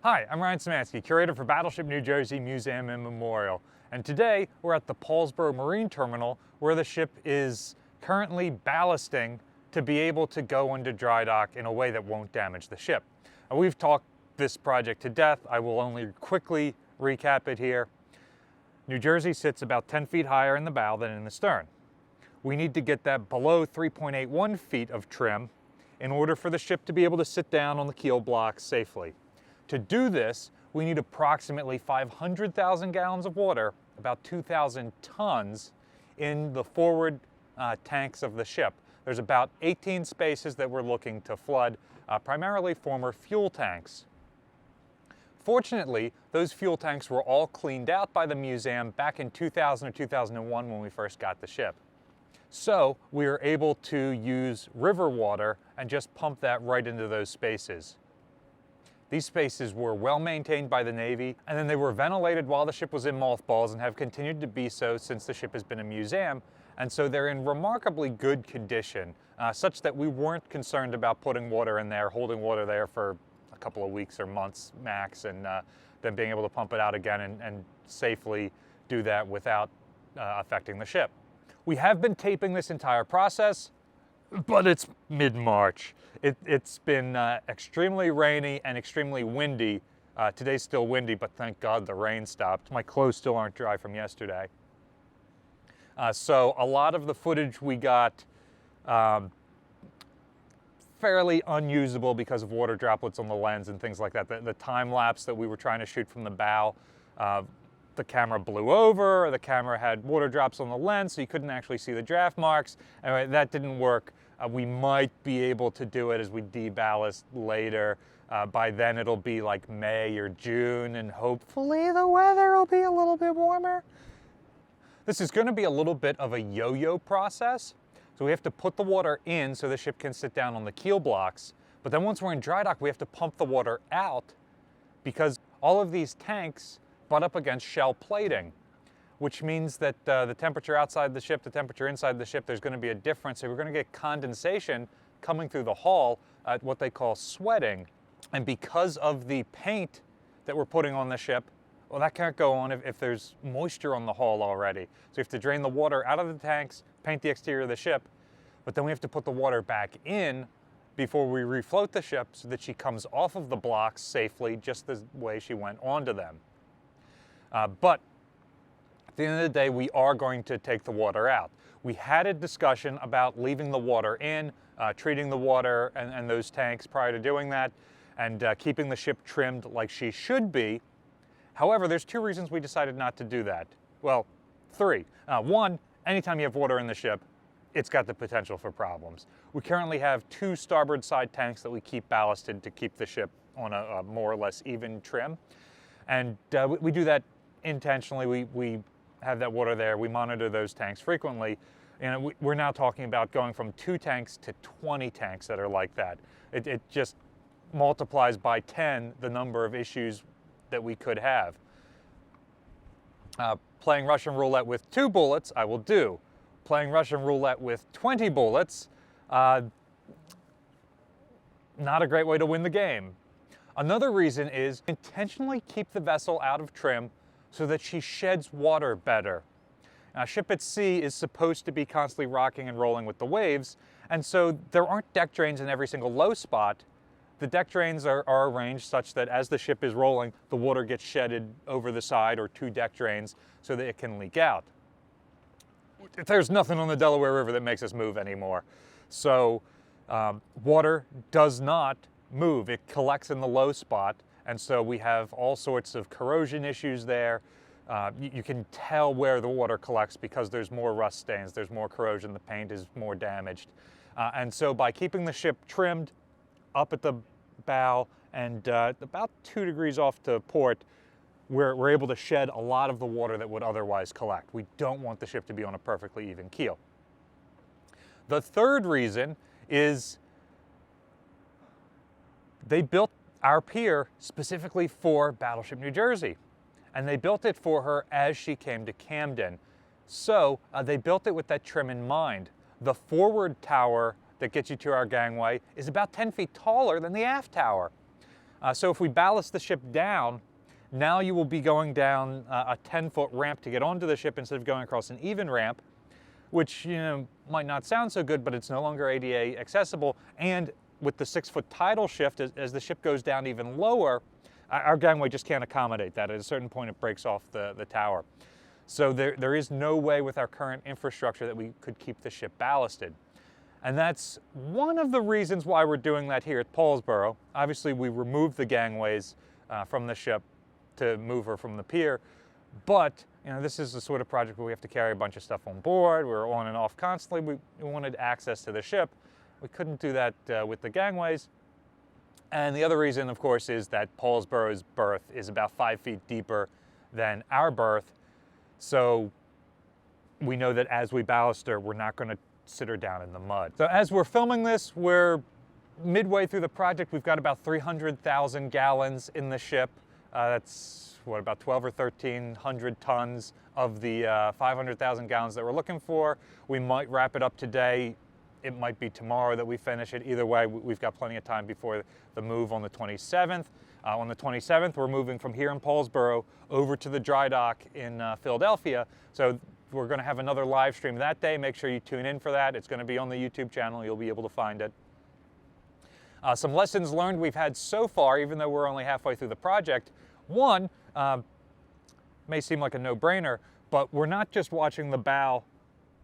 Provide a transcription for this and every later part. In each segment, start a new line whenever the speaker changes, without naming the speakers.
Hi, I'm Ryan Szymanski, curator for Battleship New Jersey Museum and Memorial. And today we're at the Paulsboro Marine Terminal where the ship is currently ballasting to be able to go into dry dock in a way that won't damage the ship. Now, we've talked this project to death. I will only quickly recap it here. New Jersey sits about 10 feet higher in the bow than in the stern. We need to get that below 3.81 feet of trim in order for the ship to be able to sit down on the keel blocks safely. To do this, we need approximately 500,000 gallons of water, about 2,000 tons, in the forward tanks of the ship. There's about 18 spaces that we're looking to flood, primarily former fuel tanks. Fortunately, those fuel tanks were all cleaned out by the museum back in 2000 or 2001 when we first got the ship. So we were able to use river water and just pump that right into those spaces. These spaces were well maintained by the Navy, and then they were ventilated while the ship was in mothballs and have continued to be so since the ship has been a museum. And so they're in remarkably good condition, such that we weren't concerned about putting water in there, holding water there for a couple of weeks or months max, and then being able to pump it out again and safely do that without affecting the ship. We have been taping this entire process, but it's mid-March. It's been extremely rainy and extremely windy. Today's still windy, but thank God the rain stopped. My clothes still aren't dry from yesterday. So a lot of the footage we got fairly unusable because of water droplets on the lens and things like that. The time lapse that we were trying to shoot from the bow, the camera blew over, or the camera had water drops on the lens, so you couldn't actually see the draft marks. Anyway, that didn't work. We might be able to do it as we deballast later. By then it'll be like May or June, and hopefully the weather will be a little bit warmer. This is going to be a little bit of a yo-yo process. So we have to put the water in so the ship can sit down on the keel blocks. But then once we're in dry dock, we have to pump the water out because all of these tanks butt up against shell plating, which means that the temperature outside the ship, the temperature inside the ship, there's going to be a difference. So we're going to get condensation coming through the hull at what they call sweating. And because of the paint that we're putting on the ship, well, that can't go on if there's moisture on the hull already. So we have to drain the water out of the tanks, paint the exterior of the ship, but then we have to put the water back in before we refloat the ship so that she comes off of the blocks safely, just the way she went onto them. But at the end of the day, we are going to take the water out. We had a discussion about leaving the water in, treating the water and those tanks prior to doing that, and keeping the ship trimmed like she should be. However, there's two reasons we decided not to do that. Well, three. One, anytime you have water in the ship, it's got the potential for problems. We currently have two starboard side tanks that we keep ballasted to keep the ship on a more or less even trim. And we do that intentionally. We have that water there. We monitor those tanks frequently. And we're now talking about going from 2 tanks to 20 tanks that are like that. It just multiplies by 10 the number of issues that we could have. Playing Russian roulette with 2 bullets, I will do. Playing Russian roulette with 20 bullets, not a great way to win the game. Another reason is intentionally keep the vessel out of trim so that she sheds water better. Now, a ship at sea is supposed to be constantly rocking and rolling with the waves, and so there aren't deck drains in every single low spot. The deck drains are arranged such that as the ship is rolling, the water gets shedded over the side or 2 deck drains so that it can leak out. There's nothing on the Delaware River that makes us move anymore. So water does not move. It collects in the low spot, and so we have all sorts of corrosion issues there. You can tell where the water collects because there's more rust stains, there's more corrosion, the paint is more damaged. And so by keeping the ship trimmed up at the bow and about 2 degrees off to port, we're able to shed a lot of the water that would otherwise collect. We don't want the ship to be on a perfectly even keel. The third reason is they built our pier specifically for Battleship New Jersey, and they built it for her as she came to Camden. So they built it with that trim in mind. The forward tower that gets you to our gangway is about 10 feet taller than the aft tower. So if we ballast the ship down, now you will be going down a 10-foot ramp to get onto the ship instead of going across an even ramp, which might not sound so good, but it's no longer ADA accessible. And with the 6-foot tidal shift, as the ship goes down even lower, our gangway just can't accommodate that. At a certain point, it breaks off the tower. So there is no way with our current infrastructure that we could keep the ship ballasted. And that's one of the reasons why we're doing that here at Paulsboro. Obviously, we removed the gangways from the ship to move her from the pier, but this is the sort of project where we have to carry a bunch of stuff on board. We're on and off constantly. We wanted access to the ship. We couldn't do that with the gangways. And the other reason, of course, is that Paulsboro's berth is about 5 feet deeper than our berth. So we know that as we ballast her, we're not going to sit her down in the mud. So as we're filming this, we're midway through the project. We've got about 300,000 gallons in the ship. That's what, about 12 or 1,300 tons of the 500,000 gallons that we're looking for. We might wrap it up today. It might be tomorrow that we finish it. Either way, we've got plenty of time before the move on the 27th. On the 27th, we're moving from here in Paulsboro over to the dry dock in Philadelphia. So we're going to have another live stream that day. Make sure you tune in for that. It's going to be on the YouTube channel. You'll be able to find it. Some lessons learned we've had so far, even though we're only halfway through the project. One, may seem like a no-brainer, but we're not just watching the bow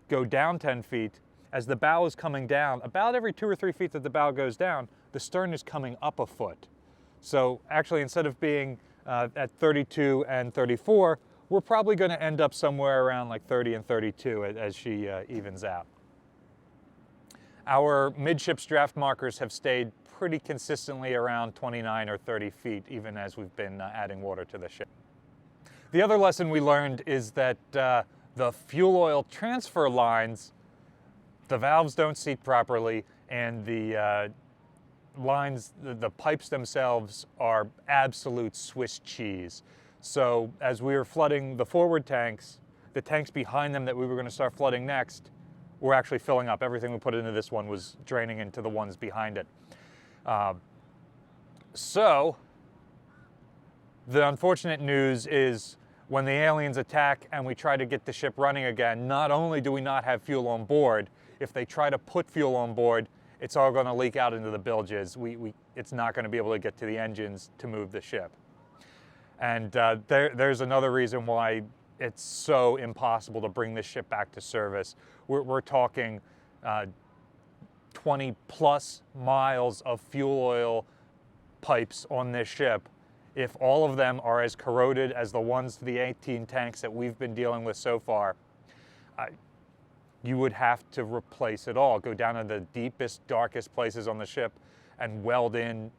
go down 10 feet. As the bow is coming down, about every 2 or 3 feet that the bow goes down, the stern is coming up a foot. So actually, instead of being at 32 and 34, we're probably going to end up somewhere around like 30 and 32 as she evens out. Our midships draft markers have stayed pretty consistently around 29 or 30 feet, even as we've been adding water to the ship. The other lesson we learned is that the fuel oil transfer lines, the valves don't seat properly, and the lines, the pipes themselves are absolute Swiss cheese. So as we were flooding the forward tanks, the tanks behind them that we were going to start flooding next were actually filling up. Everything we put into this one was draining into the ones behind it. So the unfortunate news is when the aliens attack and we try to get the ship running again, not only do we not have fuel on board, if they try to put fuel on board, it's all going to leak out into the bilges. It's not going to be able to get to the engines to move the ship. And there's another reason why it's so impossible to bring this ship back to service. We're talking 20 plus miles of fuel oil pipes on this ship. If all of them are as corroded as the ones to the 18 tanks that we've been dealing with so far, you would have to replace it all, go down to the deepest, darkest places on the ship and weld in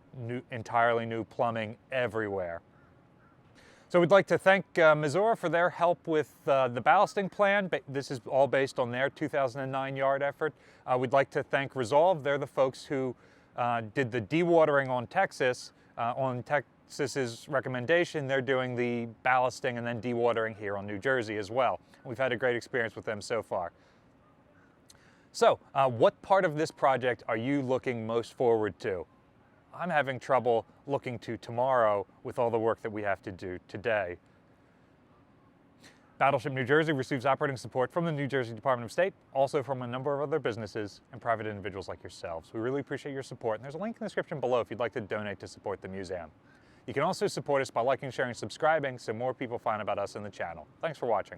entirely new plumbing everywhere. So we'd like to thank Missouri for their help with the ballasting plan. This is all based on their 2009 yard effort. We'd like to thank Resolve. They're the folks who did the dewatering on Texas. On Texas's recommendation, they're doing the ballasting and then dewatering here on New Jersey as well. We've had a great experience with them so far. So, what part of this project are you looking most forward to? I'm having trouble looking to tomorrow with all the work that we have to do today. Battleship New Jersey receives operating support from the New Jersey Department of State, also from a number of other businesses and private individuals like yourselves. We really appreciate your support, and there's a link in the description below if you'd like to donate to support the museum. You can also support us by liking, sharing, subscribing so more people find about us in the channel. Thanks for watching.